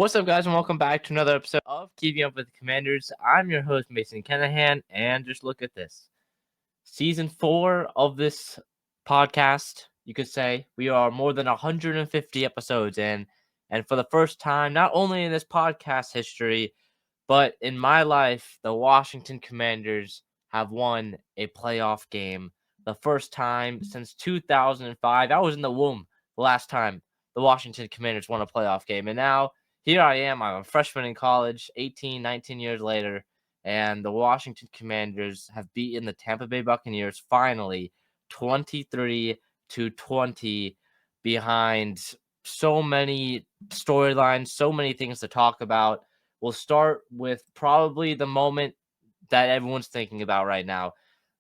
What's up, guys, and welcome back to another episode of Keeping Up with the Commanders. I'm your host, Mason Kenahan, and just look at this. Season 4 of this podcast, you could say. We are more than 150 episodes in, and for the first time, not only in this podcast history, but in my life, the Washington Commanders have won a playoff game. The first time since 2005. I was in the womb the last time the Washington Commanders won a playoff game, and now here I am. I'm a freshman in college, 18, 19 years later, and the Washington Commanders have beaten the Tampa Bay Buccaneers finally 23-20 behind so many storylines, so many things to talk about. We'll start with probably the moment that everyone's thinking about right now,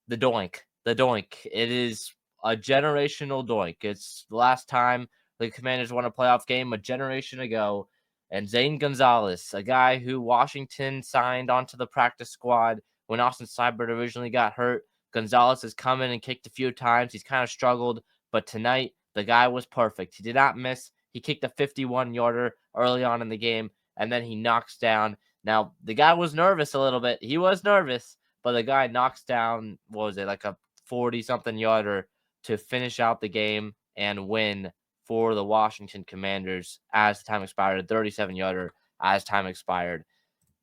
the doink. The doink. It is a generational doink. It's the last time the Commanders won a playoff game a generation ago. And Zane Gonzalez, a guy who Washington signed onto the practice squad when Austin Seibert originally got hurt. Gonzalez has come in and kicked a few times. He's kind of struggled, but tonight the guy was perfect. He did not miss. He kicked a 51-yarder early on in the game, and then he knocks down. Now, the guy was nervous a little bit. He was nervous, but the guy knocks down, what was it, like a 40-something yarder to finish out the game and win for the Washington Commanders as time expired, a 37-yarder as time expired.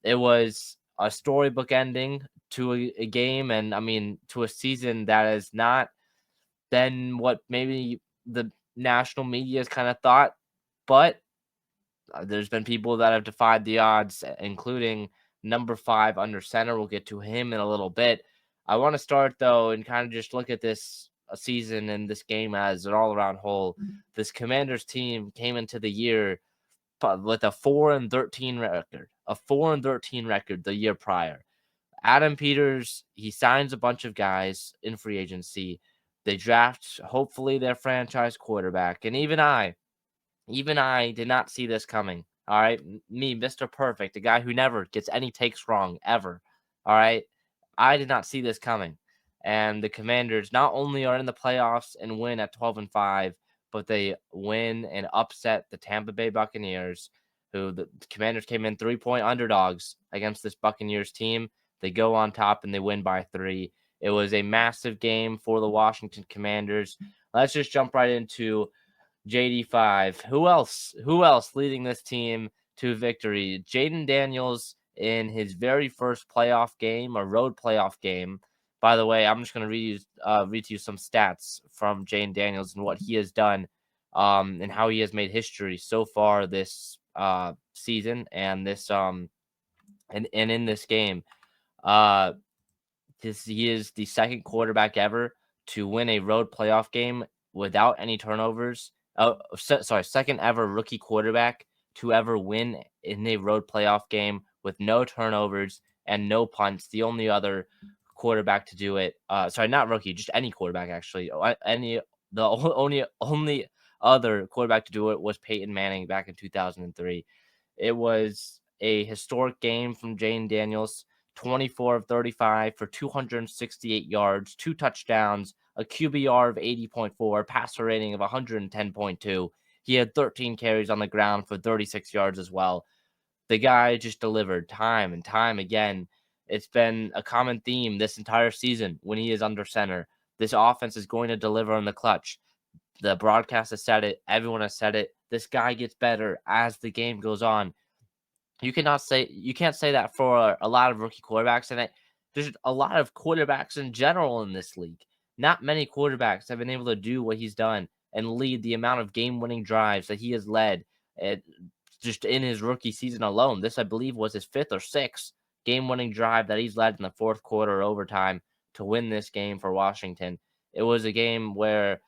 It was a storybook ending to a game, and I mean, to a season that has not been what maybe the national media has kind of thought, but there's been people that have defied the odds, including number 5 under center. We'll get to him in a little bit. I want to start, though, and kind of just look at this season and this game as an all-around whole. This Commanders team came into the year with a 4-13 record, a 4-13 record the year prior. Adam Peters, he signs a bunch of guys in free agency. They draft, hopefully, their franchise quarterback. And even I did not see this coming. All right. Me, Mr. Perfect, a guy who never gets any takes wrong ever. All right. I did not see this coming. And the Commanders not only are in the playoffs and win at 12-5, but they win and upset the Tampa Bay Buccaneers, who the Commanders came in 3-point underdogs against this Buccaneers team. They go on top and they win by 3. It was a massive game for the Washington Commanders. Let's just jump right into JD5. Who else? Who else leading this team to victory? Jaden Daniels in his very first playoff game, a road playoff game. By the way, I'm just going to read to you some stats from Jaden Daniels and what he has done, and how he has made history so far this season and this and in this game. He is the second quarterback ever to win a road playoff game without any turnovers. Second ever rookie quarterback to ever win in a road playoff game with no turnovers and no punts. The only other quarterback to do it, not rookie, just any quarterback actually. The only other quarterback to do it was Peyton Manning back in 2003. It was a historic game from Jayden Daniels. 24 of 35 for 268 yards, 2 touchdowns, a QBR of 80.4, passer rating of 110.2. He had 13 carries on the ground for 36 yards as well. The guy just delivered time and time again. It's been a common theme this entire season when he is under center. This offense is going to deliver in the clutch. The broadcast has said it. Everyone has said it. This guy gets better as the game goes on. You can't say that for a lot of rookie quarterbacks, and there's a lot of quarterbacks in general in this league. Not many quarterbacks have been able to do what he's done and lead the amount of game-winning drives that he has led just in his rookie season alone. This, I believe, was his 5th or 6th game-winning drive that he's led in the fourth quarter overtime to win this game for Washington. It was a game where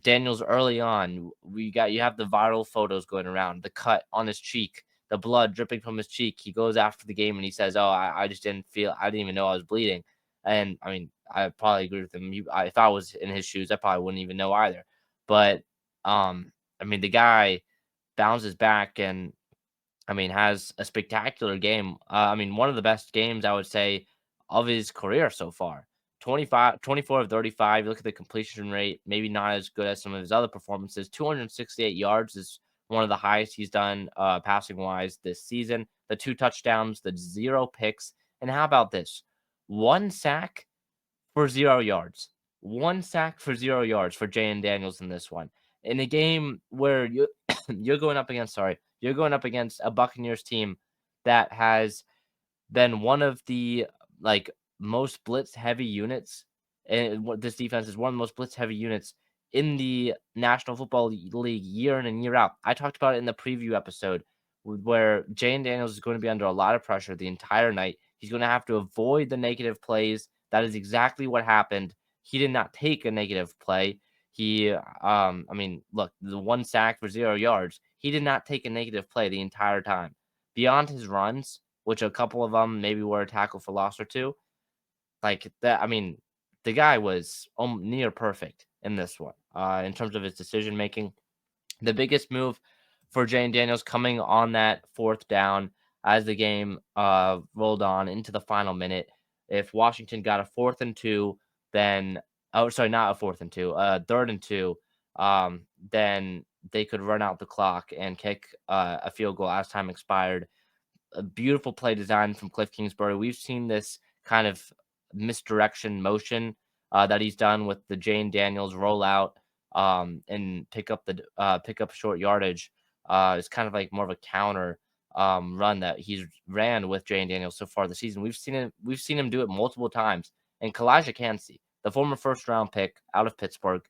Daniels early on, you have the viral photos going around, the cut on his cheek, the blood dripping from his cheek. He goes after the game and he says, "Oh, I just I didn't even know I was bleeding." And I mean, I probably agree with him. If I was in his shoes, I probably wouldn't even know either. But I mean, the guy bounces back and has a spectacular game. One of the best games I would say of his career so far. 24 of 35. You look at the completion rate, maybe not as good as some of his other performances. 268 yards is one of the highest he's done passing wise this season. The 2 touchdowns, the 0 picks, and how about this? 1 sack for 0 yards. 1 sack for 0 yards for Jayden Daniels in this one. In a game where you're going up against you're going up against a Buccaneers team that has been one of the, like, most blitz heavy units, and what this defense is one of the most blitz heavy units in the National Football League year in and year out. I talked about it in the preview episode where Jayden Daniels is going to be under a lot of pressure the entire night. He's going to have to avoid the negative plays. That is exactly what happened. He did not take a negative play. I mean, look, the 1 sack for 0 yards. He did not take a negative play the entire time. Beyond his runs, which a couple of them maybe were a tackle for loss or two, like that. I mean, the guy was near perfect in this one in terms of his decision making. The biggest move for Jayden Daniels coming on that 4th down as the game rolled on into the final minute. If Washington got a 4th and 2, then not a 4th and 2, 3rd and 2, then they could run out the clock and kick a field goal as time expired. A beautiful play design from Cliff Kingsbury. We've seen this kind of misdirection motion that he's done with the Jayden Daniels rollout and pick up short yardage. It's kind of like more of a counter run that he's ran with Jayden Daniels so far this season. We've seen him do it multiple times. And Kalijah Kancey, the former 1st-round pick out of Pittsburgh,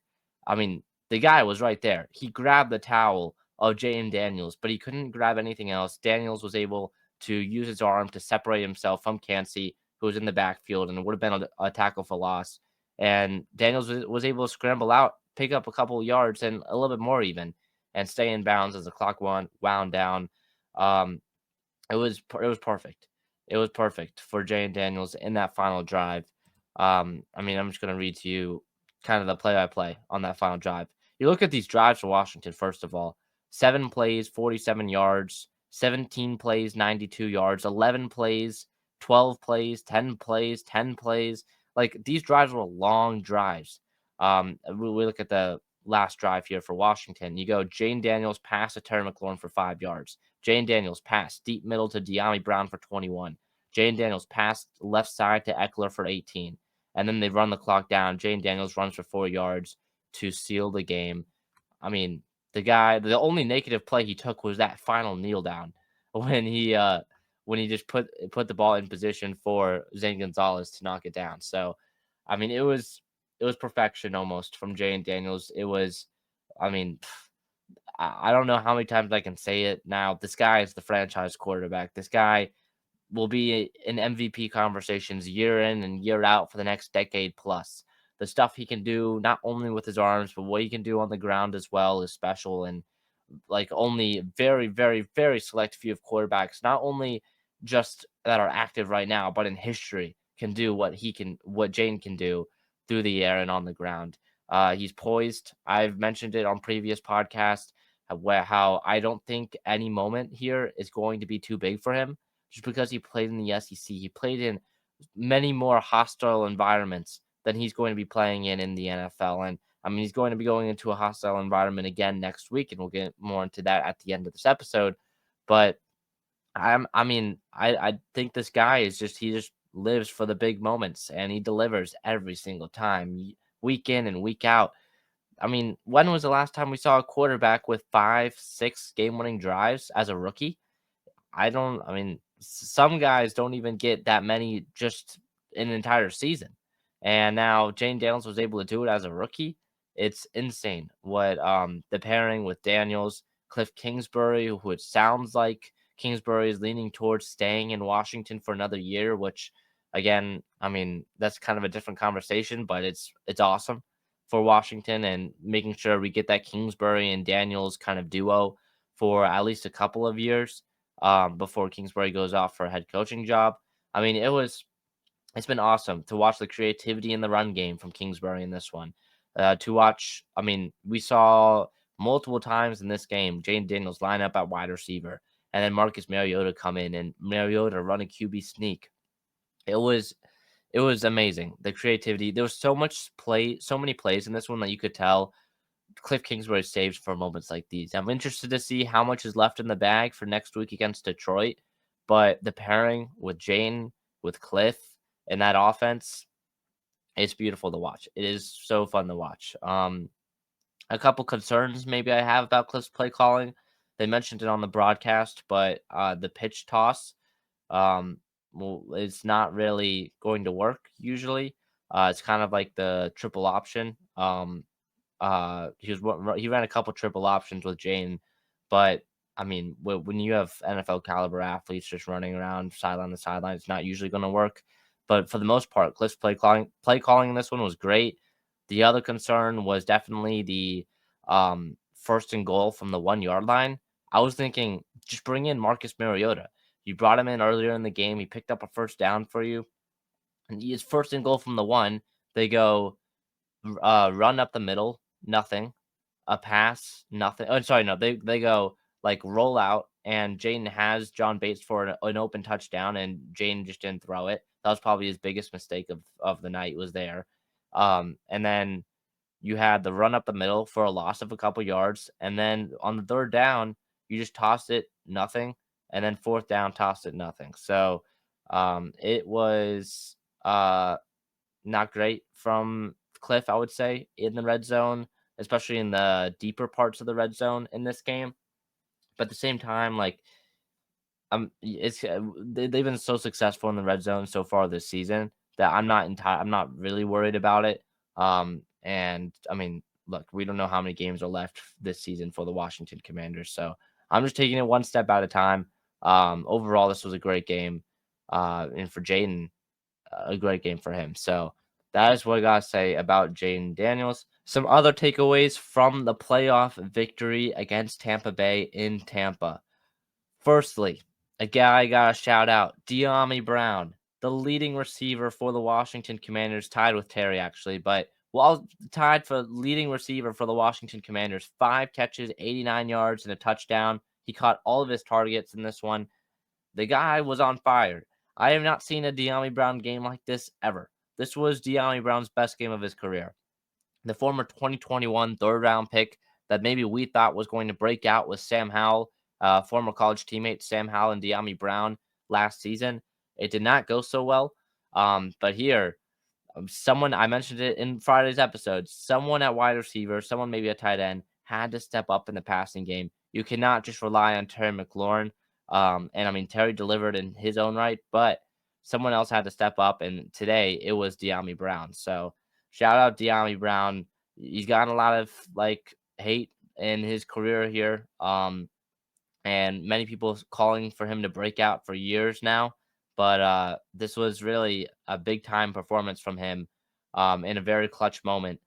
I mean, the guy was right there. He grabbed the towel of Jayden Daniels, but he couldn't grab anything else. Daniels was able to use his arm to separate himself from Kancey, who was in the backfield, and it would have been a tackle for loss. And Daniels was able to scramble out, pick up a couple of yards and a little bit more even, and stay in bounds as the clock wound down. Um, it was perfect. It was perfect for Jayden Daniels in that final drive. I mean, I'm just gonna read to you kind of the play-by-play on that final drive. You look at these drives for Washington. First of all, 7 plays, 47 yards. 17 plays, 92 yards. 11 plays, 12 plays, 10 plays, 10 plays. Like, these drives were long drives. We look at the last drive here for Washington. You go Jayden Daniels pass to Terry McLaurin for 5 yards. Jayden Daniels pass deep middle to De'Ami Brown for 21. Jayden Daniels pass left side to Eckler for 18. And then they run the clock down. Jayden Daniels runs for 4 yards to seal the game. I mean, the only negative play he took was that final kneel down when he just put the ball in position for Zane Gonzalez to knock it down. So, I mean, it was perfection almost from Jayden Daniels. It was, I mean, I don't know how many times I can say it now. This guy is the franchise quarterback. This guy will be in MVP conversations year in and year out for the next decade plus. The stuff he can do, not only with his arms, but what he can do on the ground as well, is special. And like, only very, very, very select few of quarterbacks, not only just that are active right now, but in history, can do what Jane can do through the air and on the ground. He's poised. I've mentioned it on previous podcasts how I don't think any moment here is going to be too big for him, just because he played in the SEC. He played in many more hostile environments than he's going to be playing in the NFL. And I mean, he's going to be going into a hostile environment again next week, and we'll get more into that at the end of this episode. But I think this guy he just lives for the big moments, and he delivers every single time, week in and week out. I mean, when was the last time we saw a quarterback with 5, 6 game-winning drives as a rookie? I mean, some guys don't even get that many just in an entire season. And now Jayden Daniels was able to do it as a rookie. It's insane what the pairing with Daniels, Cliff Kingsbury, who it sounds like Kingsbury is leaning towards staying in Washington for another year, which, again, I mean, that's kind of a different conversation, but it's awesome for Washington, and making sure we get that Kingsbury and Daniels kind of duo for at least a couple of years before Kingsbury goes off for a head coaching job. I mean, it's been awesome to watch the creativity in the run game from Kingsbury in this one. I mean, we saw multiple times in this game Jayden Daniels line up at wide receiver, and then Marcus Mariota come in and Mariota run a QB sneak. It was amazing, the creativity. There was so many plays in this one that you could tell Cliff Kingsbury saves for moments like these. I'm interested to see how much is left in the bag for next week against Detroit, but the pairing with Jane, with Cliff, and that offense, it's beautiful to watch. It is so fun to watch. A couple concerns maybe I have about Cliff's play calling. They mentioned it on the broadcast, but the pitch toss, um, well, it's not really going to work usually. It's kind of like the triple option. He ran a couple triple options with Jane, but I mean, when you have NFL caliber athletes just running around sideline to sideline, it's not usually going to work. But for the most part, Cliff's play calling in this one was great. The other concern was definitely the first and goal from the 1 yard line. I was thinking just bring in Marcus Mariota. You brought him in earlier in the game. He picked up a first down for you, and he is first and goal from the 1. They go run up the middle, nothing. A pass, nothing. Oh, sorry, no. They go like roll out, and Jaden has John Bates for an open touchdown, and Jaden just didn't throw it. That was probably his biggest mistake of the night was there. And then you had the run up the middle for a loss of a couple yards, and then on the third down, you just tossed it nothing, and then fourth down, tossed it nothing. So it was not great from Cliff, I would say, in the red zone, especially in the deeper parts of the red zone in this game. But at the same time, like they've been so successful in the red zone so far this season that I'm not really worried about it. And I mean, look, we don't know how many games are left this season for the Washington Commanders, so I'm just taking it one step at a time. Overall, this was a great game, and for Jaden, a great game for him. So that is what I gotta say about Jayden Daniels. Some other takeaways from the playoff victory against Tampa Bay in Tampa. Firstly, a guy I gotta shout out, De'Ami Brown, the leading receiver for the Washington Commanders, tied with Terry actually, but while tied for leading receiver for the Washington Commanders, 5 catches, 89 yards, and a touchdown. He caught all of his targets in this one. The guy was on fire. I have not seen a De'Ami Brown game like this ever. This was De'Ami Brown's best game of his career. The former 2021 third-round pick that maybe we thought was going to break out with Sam Howell, former college teammate Sam Howell and De'Ami Brown last season. It did not go so well. But here, someone, I mentioned it in Friday's episode, someone at wide receiver, someone maybe a tight end, had to step up in the passing game. You cannot just rely on Terry McLaurin. And I mean, Terry delivered in his own right, but someone else had to step up. And today it was De'Ami Brown. So shout out De'Ami Brown. He's gotten a lot of like hate in his career here. And many people calling for him to break out for years now. But this was really a big time performance from him in a very clutch moment.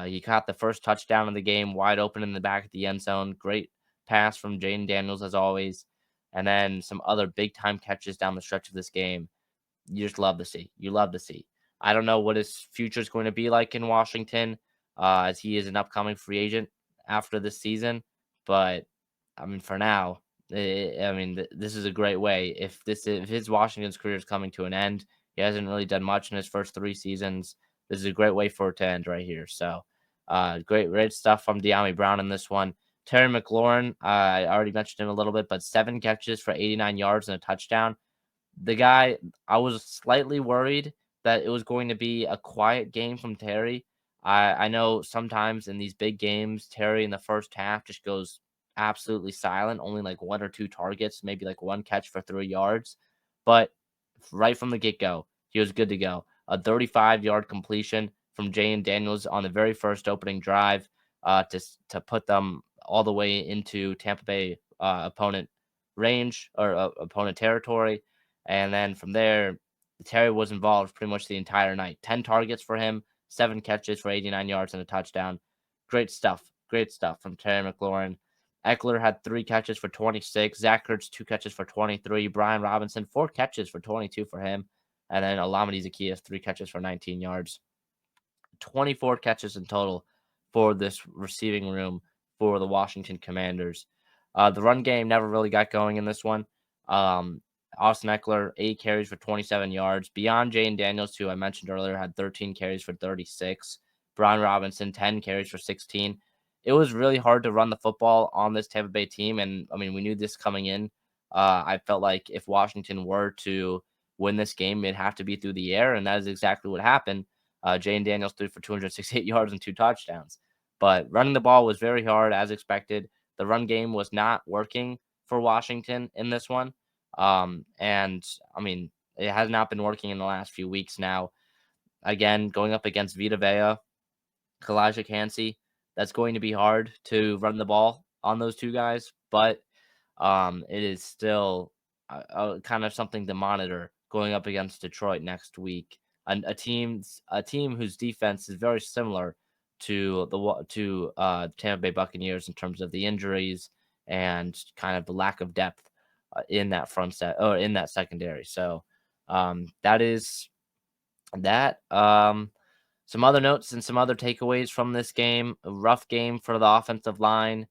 He caught the first touchdown of the game, wide open in the back of the end zone. Great pass from Jayden Daniels as always, and then some other big time catches down the stretch of this game. You just love to see. You love to see. I don't know what his future is going to be like in Washington, as he is an upcoming free agent after this season, but I mean, for now, this is a great way. If his Washington's career is coming to an end, he hasn't really done much in his first 3 seasons. This is a great way for it to end right here. So, great stuff from De'Ami Brown in this one. Terry McLaurin, I already mentioned him a little bit, but 7 catches for 89 yards and a touchdown. The guy, I was slightly worried that it was going to be a quiet game from Terry. I know sometimes in these big games, Terry in the first half just goes absolutely silent, only like 1 or 2 targets, maybe like 1 catch for 3 yards. But right from the get go, he was good to go. A 35-yard completion from Jayden Daniels on the very first opening drive to put them all the way into Tampa Bay opponent range or opponent territory. And then from there, Terry was involved pretty much the entire night. 10 targets for him, 7 catches for 89 yards and a touchdown. Great stuff. Great stuff from Terry McLaurin. Eckler had 3 catches for 26. Zach Ertz, 2 catches for 23. Brian Robinson, 4 catches for 22 for him. And then Olamide Zaccheaus, 3 catches for 19 yards. 24 catches in total for this receiving room for the Washington Commanders. The run game never really got going in this one. Austin Eckler, 8 carries for 27 yards. Beyond Jayden Daniels, who I mentioned earlier, had 13 carries for 36. Brian Robinson, 10 carries for 16. it was really hard to run the football on this Tampa Bay team. And I mean, we knew this coming in. I felt like if Washington were to win this game, it'd have to be through the air, and that is exactly what happened. Jayden Daniels threw for 268 yards and 2 touchdowns. But running the ball was very hard, as expected. The run game was not working for Washington in this one. And I mean, it has not been working in the last few weeks now. Again, going up against Vita Vea, Kalijah Kancey, that's going to be hard to run the ball on those two guys, but it is still kind of something to monitor going up against Detroit next week. A team whose defense is very similar to Tampa Bay Buccaneers in terms of the injuries and kind of the lack of depth in that front set or in that secondary. So that is that. Some other notes and some other takeaways from this game. A rough game for the offensive line.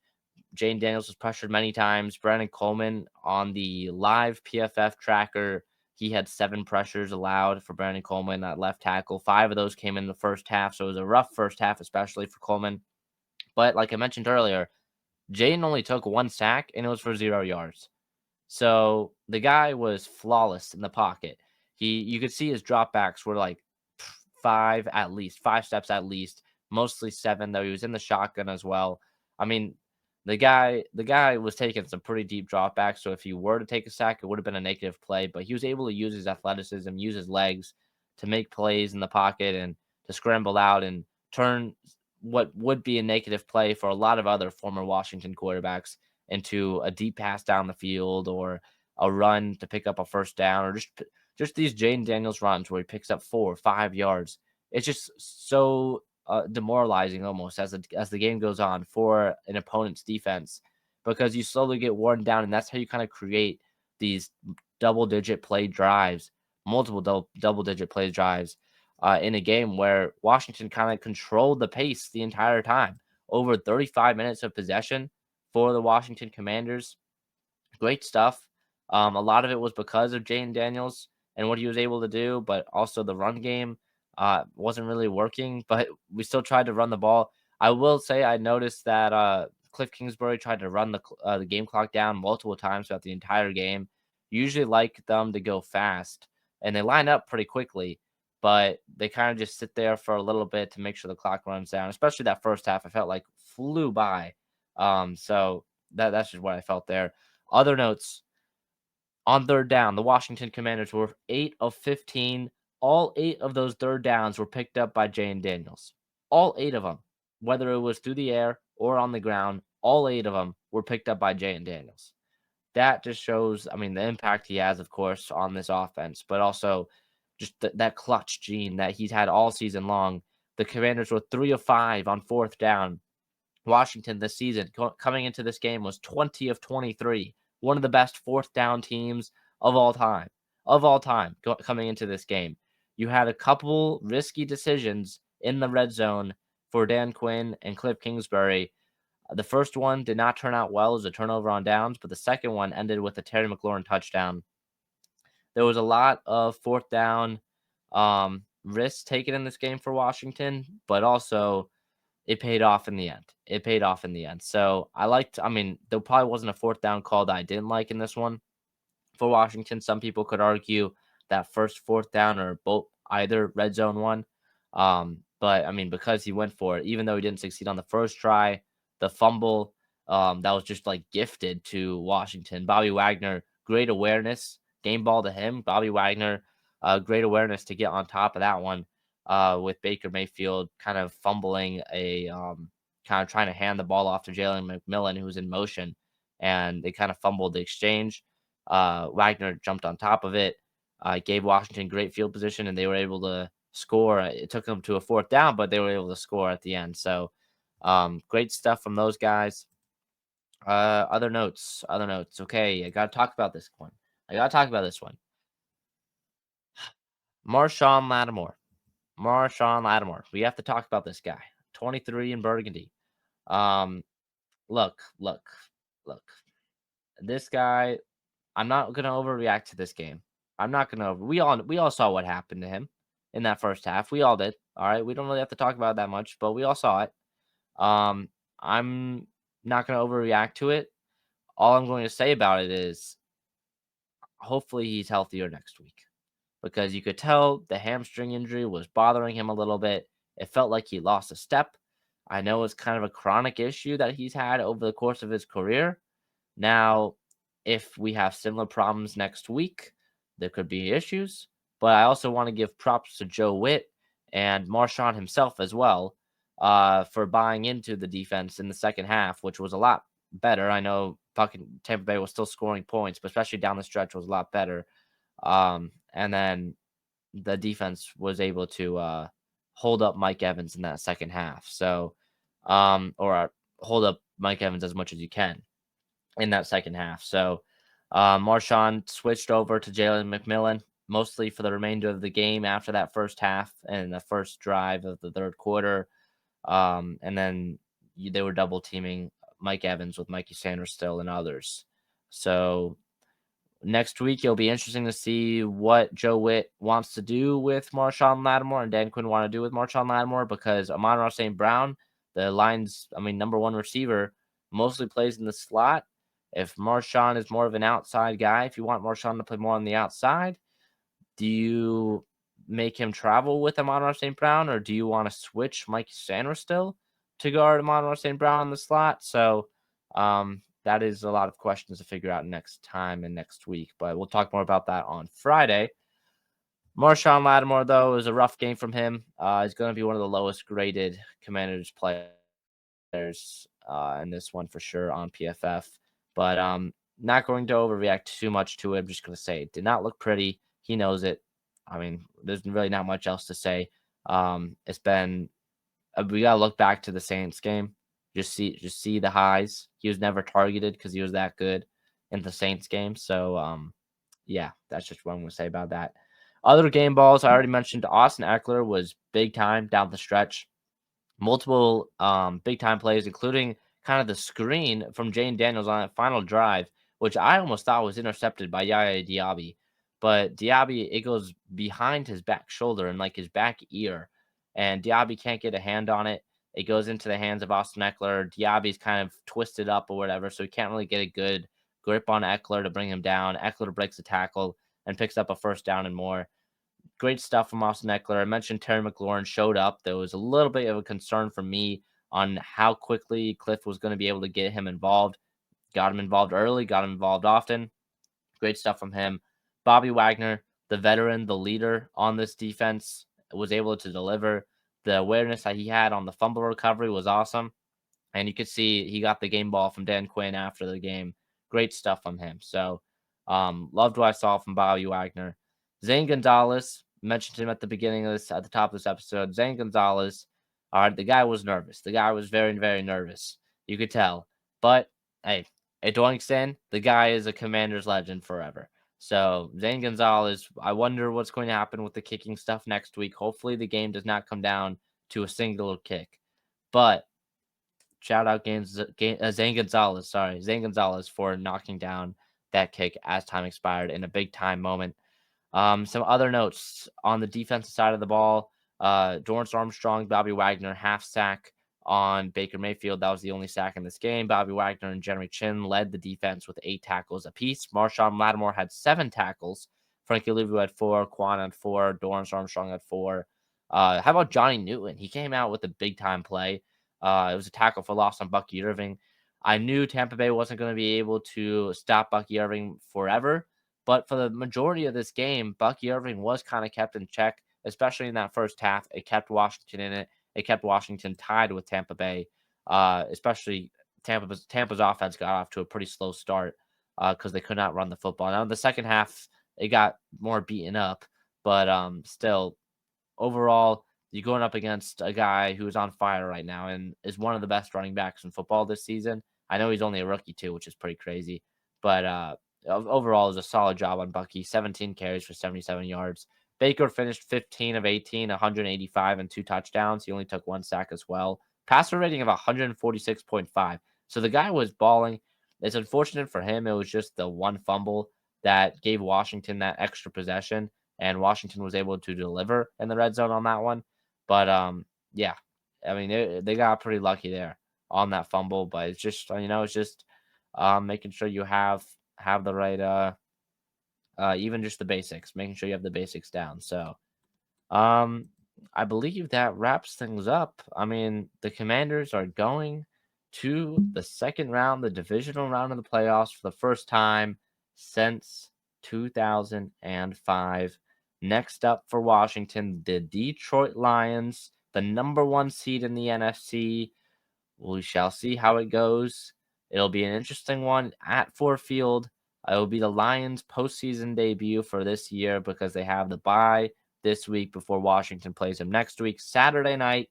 Jayden Daniels was pressured many times. Brandon Coleman on the live PFF tracker, he had 7 pressures allowed for Brandon Coleman at left tackle. 5 of those came in the first half, so it was a rough first half, especially for Coleman. But like I mentioned earlier, Jayden only took 1 sack, and it was for 0 yards. So the guy was flawless in the pocket. You could see his dropbacks were like 5 steps at least, mostly 7 though. He was in the shotgun as well. I mean, the guy was taking some pretty deep dropbacks. So if he were to take a sack, it would have been a negative play. But he was able to use his athleticism, use his legs to make plays in the pocket and to scramble out and turn what would be a negative play for a lot of other former Washington quarterbacks into a deep pass down the field or a run to pick up a first down or just these Jayden Daniels runs where he picks up 4 or 5 yards. It's just so demoralizing almost as the game goes on for an opponent's defense because you slowly get worn down, and that's how you kind of create these double-digit play drives, multiple double-digit play drives in a game where Washington kind of controlled the pace the entire time. Over 35 minutes of possession for the Washington Commanders. Great stuff. A lot of it was because of Jayden Daniels and what he was able to do, but also the run game wasn't really working. But we still tried to run the ball. I will say I noticed that Cliff Kingsbury tried to run the game clock down multiple times throughout the entire game. Usually like them to go fast, and they line up pretty quickly, but they kind of just sit there for a little bit to make sure the clock runs down. Especially that first half, I felt like flew by. So that's just what I felt there. Other notes on third down, the Washington Commanders were 8 of 15. All 8 of those third downs were picked up by Jayden Daniels. All 8 of them, whether it was through the air or on the ground, all 8 of them were picked up by Jayden Daniels. That just shows, I mean, the impact he has, of course, on this offense, but also just that clutch gene that he's had all season long. The Commanders were 3 of 5 on fourth down. Washington this season coming into this game was 20 of 23, one of the best fourth down teams of all time. Coming into this game. You had a couple risky decisions in the red zone for Dan Quinn and Cliff Kingsbury. The first one did not turn out well as a turnover on downs, but the second one ended with a Terry McLaurin touchdown. There was a lot of fourth down risks taken in this game for Washington, but also it paid off in the end. So I mean, there probably wasn't a fourth down call that I didn't like in this one for Washington. Some people could argue that first fourth down or either red zone one. But I mean, because he went for it, even though he didn't succeed on the first try, the fumble, that was just like gifted to Washington. Bobby Wagner, great awareness, game ball to him. Bobby Wagner, great awareness to get on top of that one. With Baker Mayfield kind of fumbling kind of trying to hand the ball off to Jalen McMillan, who was in motion, and they kind of fumbled the exchange. Wagner jumped on top of it, gave Washington great field position, and they were able to score. It took them to a fourth down, but they were able to score at the end. So great stuff from those guys. Other notes. Okay, I got to talk about this one. Marshawn Lattimore. We have to talk about this guy. 23 in Burgundy. Look. This guy, I'm not gonna overreact to this game. I'm not gonna. We all saw what happened to him in that first half. We all did. All right. We don't really have to talk about it that much, but we all saw it. I'm not going to overreact to it. All I'm going to say about it is hopefully he's healthier next week because you could tell the hamstring injury was bothering him a little bit. It felt like he lost a step. I know it's kind of a chronic issue that he's had over the course of his career. Now, if we have similar problems next week, there could be issues. But I also want to give props to Joe Witt and Marshawn himself as well for buying into the defense in the second half, which was a lot better. I know fucking Tampa Bay was still scoring points, but especially down the stretch was a lot better. And then the defense was able to hold up Mike Evans in that second half. So, or hold up Mike Evans as much as you can in that second half. So, Marshawn switched over to Jalen McMillan mostly for the remainder of the game after that first half and the first drive of the third quarter. And then they were double teaming Mike Evans with Mikey Sanders still and others. So next week, it'll be interesting to see what Joe Witt wants to do with Marshawn Lattimore and Dan Quinn want to do with Marshawn Lattimore because Amon-Ra St. Brown, the Lions, number one receiver, mostly plays in the slot. If Marshawn is more of an outside guy, if you want Marshawn to play more on the outside, do you make him travel with Amon-Ra St. Brown, or do you want to switch Mike Sanders still to guard Amon-Ra St. Brown in the slot? So that is a lot of questions to figure out next time and next week, but we'll talk more about that on Friday. Marshawn Lattimore, though, is a rough game from him. He's going to be one of the lowest graded Commanders players in this one for sure on PFF, but not going to overreact too much to it. I'm just going to say it did not look pretty. He knows it. There's really not much else to say. It's been we gotta look back to the Saints game. Just see the highs. He was never targeted because he was that good in the Saints game. So yeah, that's just what I'm gonna say about that. Other game balls, I already mentioned Austin Eckler was big time down the stretch. Multiple big time plays, including kind of the screen from Jayden Daniels on that final drive, which I almost thought was intercepted by Yaya Diaby. But Diaby, it goes behind his back shoulder and like his back ear, and Diaby can't get a hand on it. It goes into the hands of Austin Eckler. Diaby's kind of twisted up or whatever, so he can't really get a good grip on Eckler to bring him down. Eckler breaks the tackle and picks up a first down and more. Great stuff from Austin Eckler. I mentioned Terry McLaurin showed up. There was a little bit of a concern for me on how quickly Cliff was going to be able to get him involved. Got him involved early, got him involved often. Great stuff from him. Bobby Wagner, the veteran, the leader on this defense, was able to deliver. The awareness that he had on the fumble recovery was awesome. And you could see he got the game ball from Dan Quinn after the game. Great stuff from him. So loved what I saw from Bobby Wagner. Zane Gonzalez, mentioned him at the beginning of this, at the top of this episode. Zane Gonzalez, all right, the guy was nervous. The guy was very, very nervous. You could tell. But hey, at Doingston, the guy is a Commander's legend forever. So Zane Gonzalez, I wonder what's going to happen with the kicking stuff next week. Hopefully the game does not come down to a single kick. But shout out Zane Gonzalez, Zane Gonzalez for knocking down that kick as time expired in a big time moment. Some other notes on the defensive side of the ball. Dorrance Armstrong, Bobby Wagner, half sack on Baker Mayfield. That was the only sack in this game. Bobby Wagner and Jeremy Chin led the defense with 8 tackles apiece. Marshawn Lattimore had 7 tackles. Frankie Luvu had 4. Quan had 4. Dorrance Armstrong had 4. How about Johnny Newton? He came out with a big time play. It was a tackle for loss on Bucky Irving. I knew Tampa Bay wasn't going to be able to stop Bucky Irving forever, but for the majority of this game, Bucky Irving was kind of kept in check, especially in that first half. It kept Washington in it. It kept Washington tied with Tampa Bay, especially Tampa's offense got off to a pretty slow start because they could not run the football. Now, in the second half, it got more beaten up, but still, overall, you're going up against a guy who's on fire right now and is one of the best running backs in football this season. I know he's only a rookie too, which is pretty crazy, but overall, it was a solid job on Bucky. 17 carries for 77 yards. Baker finished 15 of 18, 185, and 2 touchdowns. He only took 1 sack as well. Passer rating of 146.5. So the guy was balling. It's unfortunate for him. It was just the one fumble that gave Washington that extra possession, and Washington was able to deliver in the red zone on that one. But yeah, they got pretty lucky there. on that fumble. But it's just it's just making sure you have the right even just the basics, making sure you have the basics down. So um, I believe that wraps things up. I mean, the Commanders are going to the second round, the divisional round of the playoffs for the first time since 2005. Next up for Washington, the Detroit Lions, the number one seed in the NFC. We shall see how it goes. It'll be an interesting one at Ford Field. It will be the Lions' postseason debut for this year because they have the bye this week before Washington plays them next week, Saturday night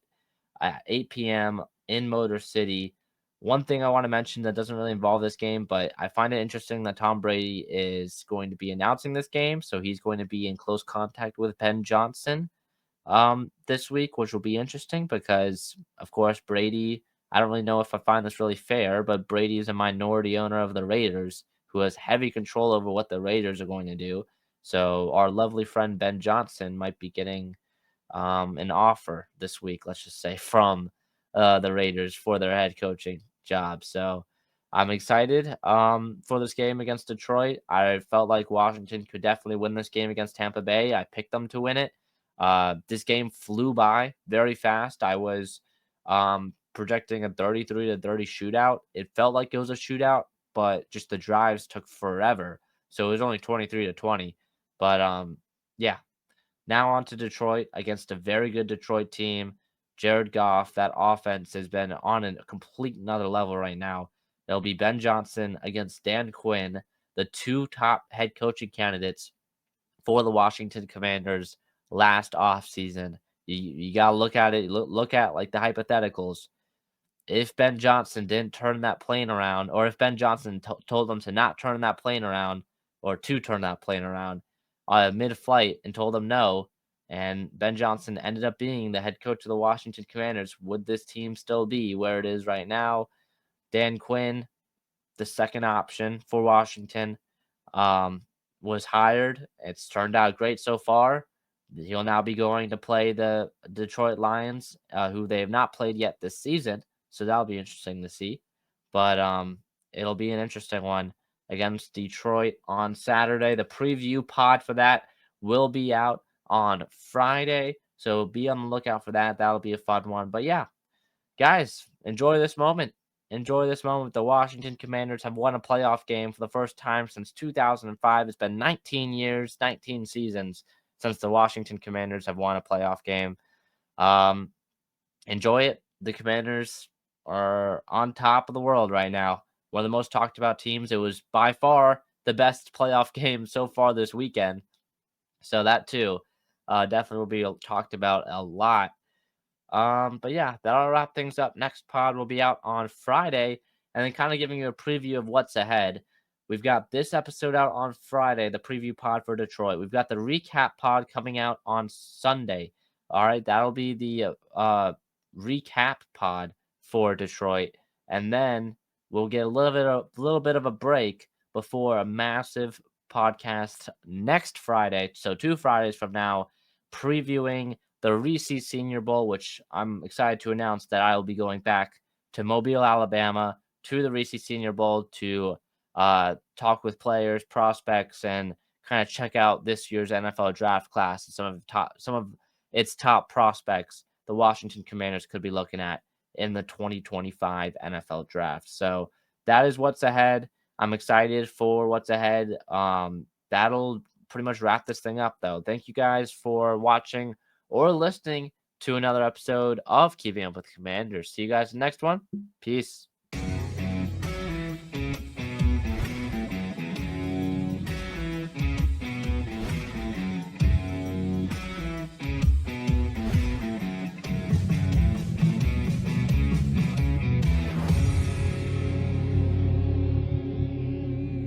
at 8 p.m. in Motor City. One thing I want to mention that doesn't really involve this game, but I find it interesting that Tom Brady is going to be announcing this game. So he's going to be in close contact with Ben Johnson this week, which will be interesting because, of course, Brady. I don't really know if I find this really fair, but Brady is a minority owner of the Raiders who has heavy control over what the Raiders are going to do. So our lovely friend Ben Johnson might be getting an offer this week, let's just say, from the Raiders for their head coaching job. So I'm excited for this game against Detroit. I felt like Washington could definitely win this game against Tampa Bay. I picked them to win it. This game flew by very fast. I was projecting a 33-30 shootout. It felt like it was a shootout, but just the drives took forever. So it was only 23-20. But yeah, now on to Detroit against a very good Detroit team. Jared Goff, that offense has been on a complete another level right now. It'll be Ben Johnson against Dan Quinn, the two top head coaching candidates for the Washington Commanders last offseason. You got to look at it, look at like the hypotheticals. If Ben Johnson didn't turn that plane around, or if Ben Johnson told them to not turn that plane around, or to turn that plane around mid-flight and told them no, and Ben Johnson ended up being the head coach of the Washington Commanders, would this team still be where it is right now? Dan Quinn, the second option for Washington, was hired. It's turned out great so far. He'll now be going to play the Detroit Lions, who they have not played yet this season. So that'll be interesting to see. But it'll be an interesting one against Detroit on Saturday. The preview pod for that will be out on Friday. So be on the lookout for that. That'll be a fun one. But yeah, guys, enjoy this moment. Enjoy this moment. The Washington Commanders have won a playoff game for the first time since 2005. It's been 19 years, 19 seasons since the Washington Commanders have won a playoff game. Enjoy it. The Commanders are on top of the world right now. One of the most talked about teams. It was by far the best playoff game so far this weekend. So that too definitely will be talked about a lot. But yeah, that'll wrap things up. Next pod will be out on Friday, and then kind of giving you a preview of what's ahead. We've got this episode out on Friday, the preview pod for Detroit. We've got the recap pod coming out on Sunday. All right, that'll be the recap pod for Detroit, and then we'll get a little bit of a break before a massive podcast next Friday. So 2 Fridays from now, previewing the Reese Senior Bowl, which I'm excited to announce that I will be going back to Mobile, Alabama, to the Reese Senior Bowl to talk with players, prospects, and kind of check out this year's NFL draft class and some of its top prospects the Washington Commanders could be looking at in the 2025 NFL draft. So that is what's ahead. I'm excited for what's ahead. That'll pretty much wrap this thing up, though. Thank you guys for watching or listening to another episode of Keeping Up with Commanders. See you guys in the next one. Peace.